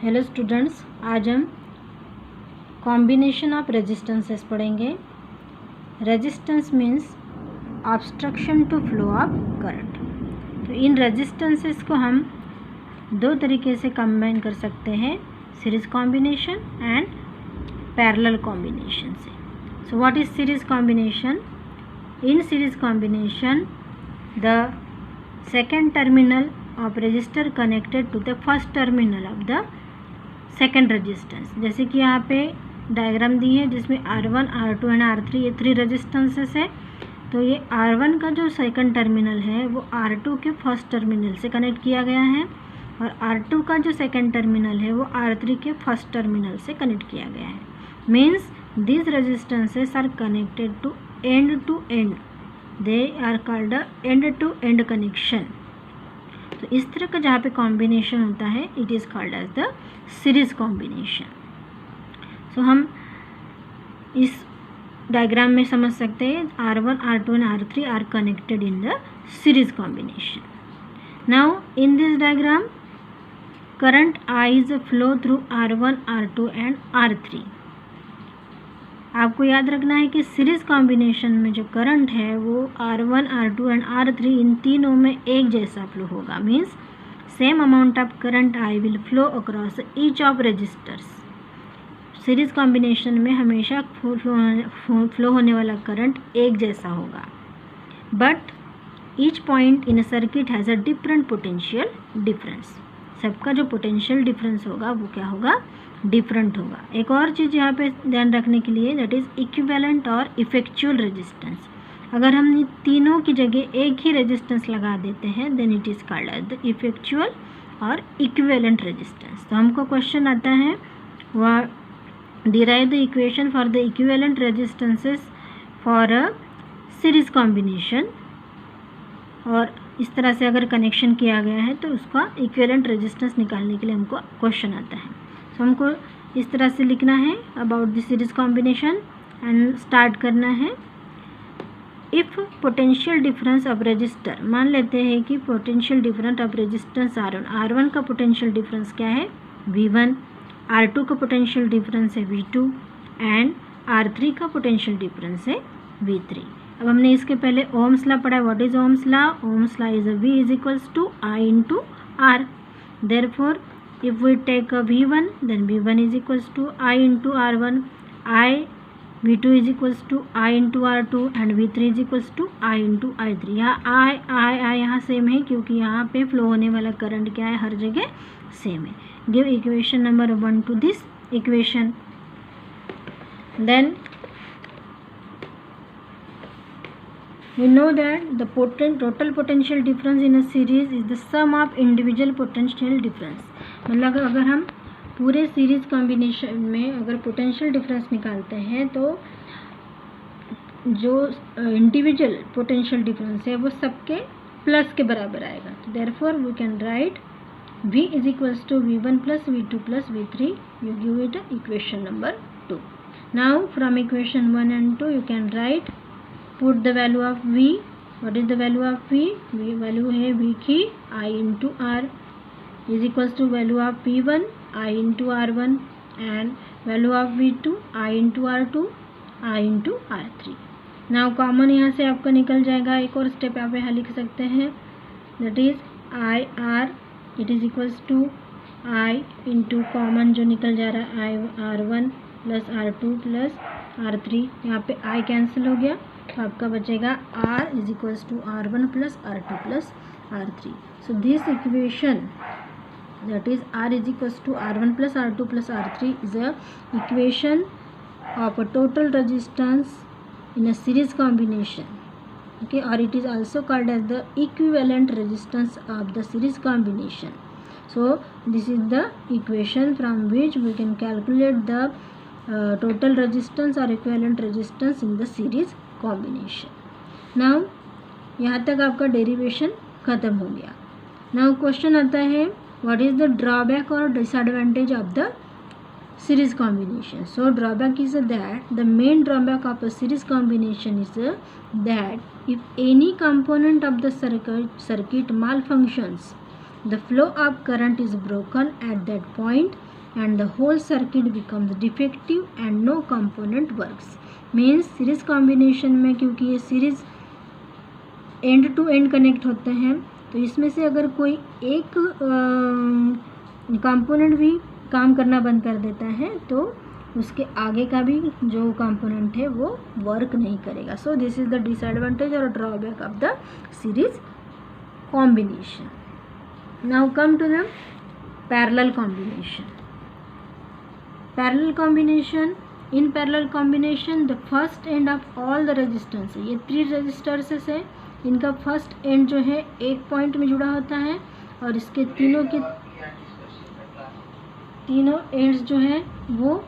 Hello students, आज हम combination of resistances पढ़ेंगे। Resistance means obstruction to flow of current. तो इन रेजिस्टेंसेस को हम दो तरीके से कंबाइन कर सकते हैं, series combination and parallel combination से। So what is series combination? In series combination the second terminal of resistor connected to the first terminal of the second resistance। जैसे कि यहाँ पे डायग्राम दी है जिसमें R1, R2 एंड R3 ये 3 resistances है। तो ये R1 का जो सेकंड टर्मिनल है वो R2 के फर्स्ट टर्मिनल से कनेक्ट किया गया है और R2 का जो सेकंड टर्मिनल है वो R3 के फर्स्ट टर्मिनल से कनेक्ट किया गया है। Means this resistances are connected to end, they are called end to end connection. तो इस तरह का जहाँ पे कॉम्बिनेशन होता है it is called as the series combination. So हम इस डायग्राम में समझ सकते हैं R1, R2 and R3 are connected in the series combination. Now in this diagram current I is flow through R1, R2 and R3। आपको याद रखना है कि सीरीज कॉम्बिनेशन में जो करंट है वो R1, R2 एंड R3 इन तीनों में एक जैसा फ्लो होगा। Means same amount of current I will flow across each of resistors. Series combination में हमेशा फ्लो होने वाला करंट एक जैसा होगा, but each point in a circuit has a different potential difference. सबका जो पोटेंशियल डिफरेंस होगा वो क्या होगा? डिफरेंट होगा। एक और चीज़ यहाँ पे ध्यान रखने के लिए, दैट इज़ इक्विवेलेंट और इफेक्चुअल रेजिस्टेंस। अगर हम इन तीनों की जगह एक ही रेजिस्टेंस लगा देते हैं then it is called as the effectual और इक्विवेलेंट रेजिस्टेंस। तो हमको क्वेश्चन आता है वह derive the equation for the equivalent resistances for a series combination. और इस तरह से अगर कनेक्शन किया गया है तो उसका इक्विवेलेंट रेजिस्टेंस निकालने के लिए हमको क्वेश्चन आता है। तो हमको इस तरह से लिखना है about the series combination and start करना है। If potential difference of register, मान लेते हैं कि potential difference of resistance R1 का पोटेंशियल डिफरेंस क्या है? V1, R2 का पोटेंशियल डिफरेंस है V2 एंड R3 का पोटेंशियल डिफरेंस है V3। अब हमने इसके पहले ओम्स लॉ पढ़ा है। What is Ohm's law? Ohm's law is V is equals to I into R। Therefore if we take a V1 then V1 is equals to I into R1, V2 is equals to I into R2 and V3 is equals to I into I3। यहाँ I यहाँ same है क्योंकि यहाँ पे flow होने वाला current क्या है? हर जगह सेम है। Give equation number 1 to this equation। Then we know that the total potential difference in a series is the sum of individual potential difference। मतलब अगर हम पूरे सीरीज कॉम्बिनेशन में अगर पोटेंशियल डिफरेंस निकालते हैं तो जो इंडिविजुअल पोटेंशियल डिफरेंस है वो सबके प्लस के बराबर आएगा। तो therefore we can write V is equals to V1 plus V2 plus V3। You give it equation number 2। Now from equation 1 and 2 you can write, put the value of V। what is the value of V? Value है V की I into R is equals to value of P1 I into R1 and value of V2 I into R2 I into R3। Now common यहाँ से आपका निकल जाएगा। एक और step यहाँ पे लिख सकते हैं, दैट इज I R इट is equals to I into common जो निकल जा रहा है I R1 plus R2 plus R3। यहाँ पे I कैंसिल हो गया तो आपका बचेगा R is equals to R1 plus R2 plus R3। So this equation that is R is equals to R1 plus R2 plus R3 is a equation of a total resistance in a series combination, okay, or it is also called as the equivalent resistance of the series combination। So this is the equation from which we can calculate the total resistance or equivalent resistance in the series combination। now यहाँ तक आपका derivation ख़त्म हो गया। now question आता है what is the drawback or disadvantage of the series combination? So drawback is that the main drawback of a series combination is that if any component of the circuit malfunctions, the flow of current is broken at that point and the whole circuit becomes defective and no component works. Means series combination में क्योंकि ये series end to end connect होते हैं तो इसमें से अगर कोई एक कंपोनेंट भी काम करना बंद कर देता है तो उसके आगे का भी जो कंपोनेंट है वो वर्क नहीं करेगा. So this is the disadvantage और drawback of the series combination. Now come to the parallel combination. Parallel combination, in parallel combination the first end of all the resistance, ये 3 रेजिस्टर्स है, इनका first and जो है एक point में जुड़ा होता है और इसके तीनों एंड्स जो है वो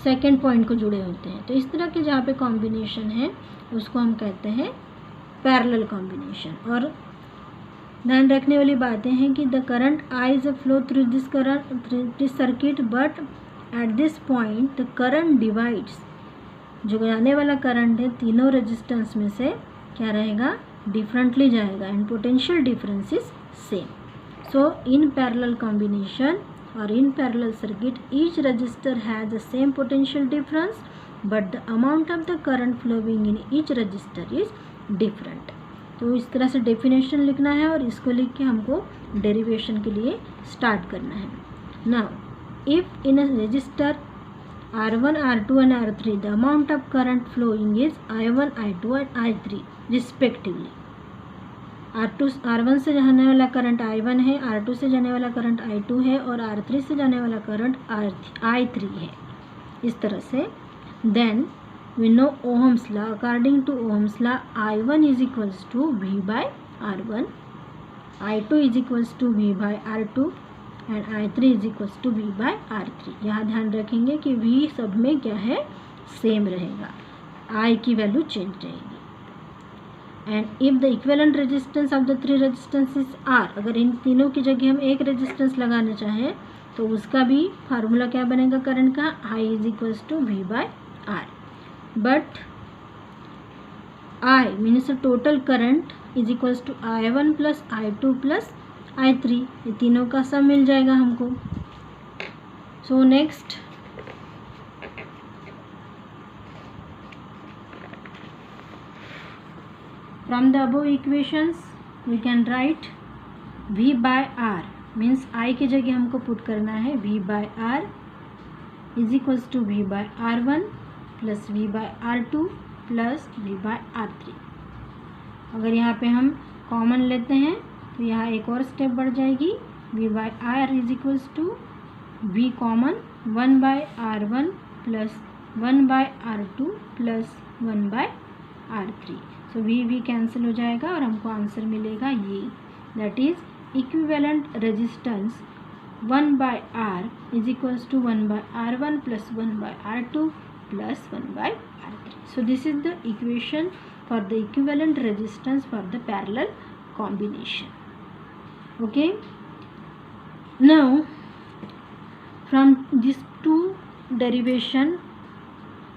सेकेंड पॉइंट को जुड़े होते हैं. तो इस तरह के जहाँ पे कॉम्बिनेशन है उसको हम कहते हैं पैरेलल कॉम्बिनेशन. और ध्यान रखने वाली बातें हैं कि the current I is a flow through this circuit but at this point the current divides. जो जाने वाला करंट है तीनों रेजिस्टेंस में से क्या रहेगा, डिफरेंटली जाएगा and potential difference is same. So in parallel combination or in parallel circuit each resistor has the same potential difference but the amount of the current flowing in each resistor is different. तो इस तरह से definition लिखना है और इसको लिख के हमको डेरिवेशन के लिए स्टार्ट करना है. Now if in a resistor R1, R2 and R3 the amount of current flowing is I1, I2 and I3 respectively. R1 से जाने वाला करंट I1 है, R2 से जाने वाला करंट I2 है और R3 से जाने वाला करंट I3 है. इस तरह से then we know Ohm's law. According to Ohm's law I1 is equals to V by R1, I2 is equals to V by R2 and I3 is equals to V by R3. यहाँ ध्यान रखेंगे कि V सब में क्या है, same रहेगा, I की वैल्यू चेंज रहेगी. And if the equivalent resistance of the 3 resistances are, अगर इन तीनों की जगह हम एक रेजिस्टेंस लगाना चाहें तो उसका भी फार्मूला क्या बनेगा करंट का, I is equals to V by R. But I means total current is equals to I1 plus I2 plus I3, ये तीनों का सम मिल जाएगा हमको. So next from the above equations we can write V by R means I की जगह हमको put करना है V by R is equals to V by R1 plus V by R2 plus V by R3. अगर यहाँ पे हम common लेते हैं तो यहाँ एक और स्टेप बढ़ जाएगी, V by R is equals to V common 1 by R1 plus 1 by R2 plus 1 by R3. So V cancel हो जाएगा और हमको आंसर मिलेगा ये, that is equivalent resistance 1 by R is equals to 1 by R1 plus 1 by R2 plus 1 by R3. So this is the equation for the equivalent resistance for the parallel combination. Okay, now from this to derivation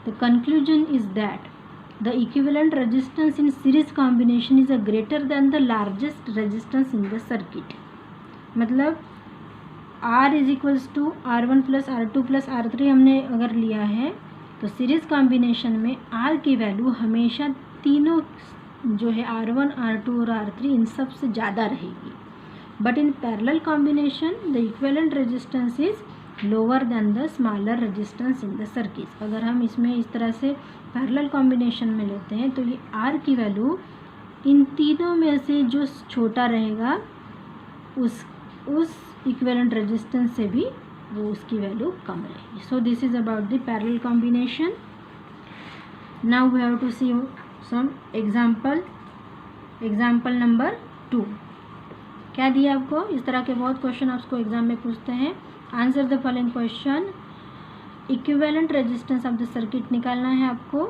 the conclusion is that the equivalent resistance in series combination is a greater than the largest resistance in the circuit. मतलब R is equals to R1 plus R2 plus R3 हमने अगर लिया है तो series combination में R की value हमेशा तीनों जो है R1, R2 और R3 इन सब से ज़्यादा रहेगी. But in parallel combination the equivalent resistance is lower than the smaller resistance in the circuit. अगर हम इसमें इस तरह से पैरेलल कॉम्बिनेशन में लेते हैं तो ये R की वैल्यू इन तीनों में से जो छोटा रहेगा उस इक्विवेलेंट रेजिस्टेंस से भी वो उसकी वैल्यू कम रहेगी. So this is about the parallel combination. Now we have to see some example. Example number 2 क्या दिया आपको, इस तरह के बहुत क्वेश्चन आपको एग्जाम में पूछते हैं. Answer the following question. Equivalent resistance of the circuit निकालना है आपको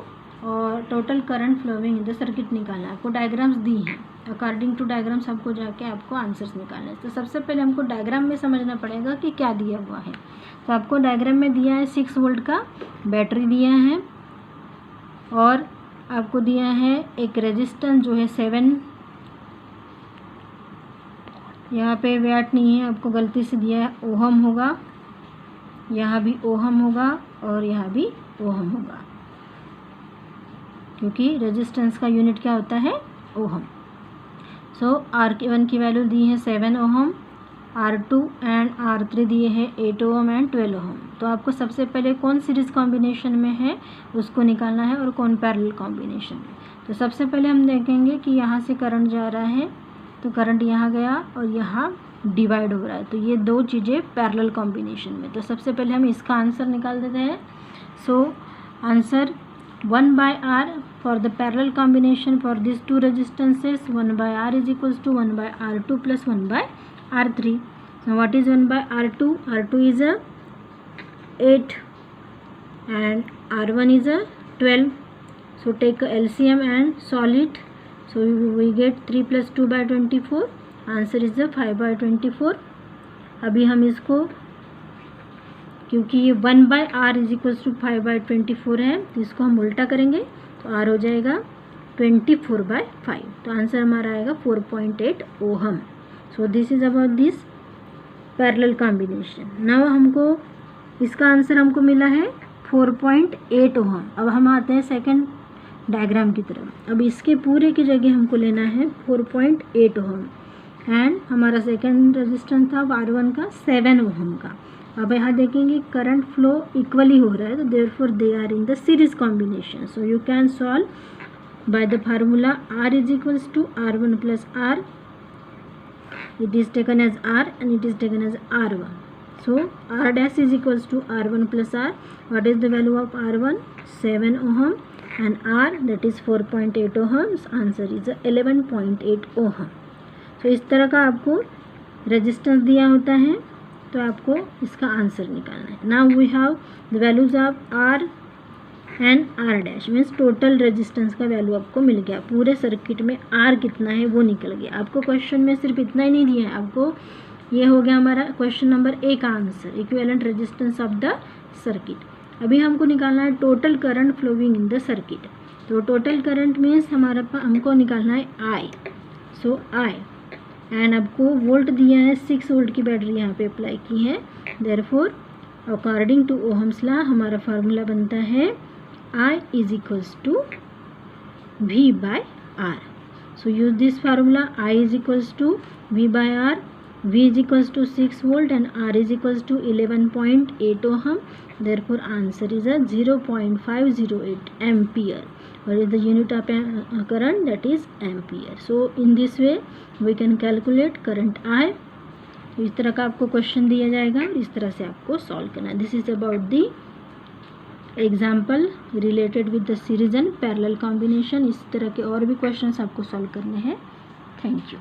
और total current flowing in the circuit निकालना है. आपको डायग्राम्स दी हैं, अकॉर्डिंग टू डायग्राम्स आपको जाके आपको आंसर्स निकालना है. तो सबसे पहले हमको डायग्राम में समझना पड़ेगा कि क्या दिया हुआ है. तो आपको डायग्राम में दिया है 6 वोल्ट का बैटरी दिया है और आपको दिया है एक रेजिस्टेंस जो है 7, यहाँ पे व्याट नहीं है, आपको गलती से दिया है ओहम होगा. यहाँ भी ओहम होगा और यहाँ भी ओहम होगा, क्योंकि रेजिस्टेंस का यूनिट क्या होता है, ओहम। सो R1 की वैल्यू दी है 7 ओहम, R2 एंड R3 दिए हैं 8 ओहम एंड 12 ओहम। तो आपको सबसे पहले कौन सीरीज़ कॉम्बिनेशन में है उसको निकालना है और कौन पैरेलल कॉम्बिनेशन में। तो सबसे पहले हम देखेंगे कि यहाँ से करंट जा रहा है, तो करंट यहाँ गया और यहाँ डिवाइड हो रहा है, तो ये दो चीज़ें पैरेलल कॉम्बिनेशन में। तो सबसे पहले हम इसका आंसर निकाल देते हैं। So answer 1/R for the parallel combination for these two resistances, 1/R is equals to 1/R2 plus 1/R3. So what is 1/R2? R2 is a 8 and R1 is a 12. So take a LCM and solve it. So we get 3 plus 2/24. Answer is the 5/24. अभी हम इसको, क्योंकि ये 1/R is equals to 5/24 है, तो इसको हम उल्टा करेंगे तो R हो जाएगा 24/5। तो आंसर हमारा आएगा 4.8 ohm. So this is about this parallel combination. Now हमको इसका आंसर हमको मिला है 4.8 ओहम। अब हम आते हैं सेकंड डायग्राम की तरफ। अब इसके पूरे की जगह हमको लेना है 4.8 ओहम एंड हमारा सेकंड रेजिस्टेंस था R1 का 7 ओहम का। अब यहाँ देखेंगे करंट फ्लो इक्वली हो रहा है, तो therefore they are in the series combination. So you can solve by the formula R is equals to R1 plus R. It is taken as R and it is taken as R1. So R dash is equals to R1 plus R. What is the value of R1? 7 ohm and R, that is 4.8 ohm. Answer is 11.8 ohm. So इस तरह का आपको resistance दिया होता है, तो आपको इसका आंसर निकालना है। Now we have the values of R and R dash, means total resistance का वैल्यू आपको मिल गया। पूरे सर्किट में R कितना है वो निकल गया। आपको क्वेश्चन में सिर्फ इतना ही नहीं दिया है, आपको ये हो गया हमारा क्वेश्चन नंबर A का answer, equivalent resistance of the circuit. अभी हमको निकालना है total current flowing in the circuit. तो टोटल करंट मीन्स हमको निकालना है I. सो I एंड आपको वोल्ट दिया है, 6 वोल्ट की बैटरी यहाँ पे अप्लाई की है। Therefore according to Ohm's law हमारा फार्मूला बनता है I is equals to V/R. So use this formula. I is equals to V/R. V is equals to 6 volt and R is equals to 11.8 ohm. Therefore answer is a 0.508 ampere. What is the unit of current? That is ampere. So in this way we can calculate current I. इस तरह का आपको question दिया जाएगा, इस तरह से आपको सॉल्व करना है। This is about the example related with the series and parallel combination. इस तरह के और भी क्वेश्चंस आपको सॉल्व करने हैं। Thank you.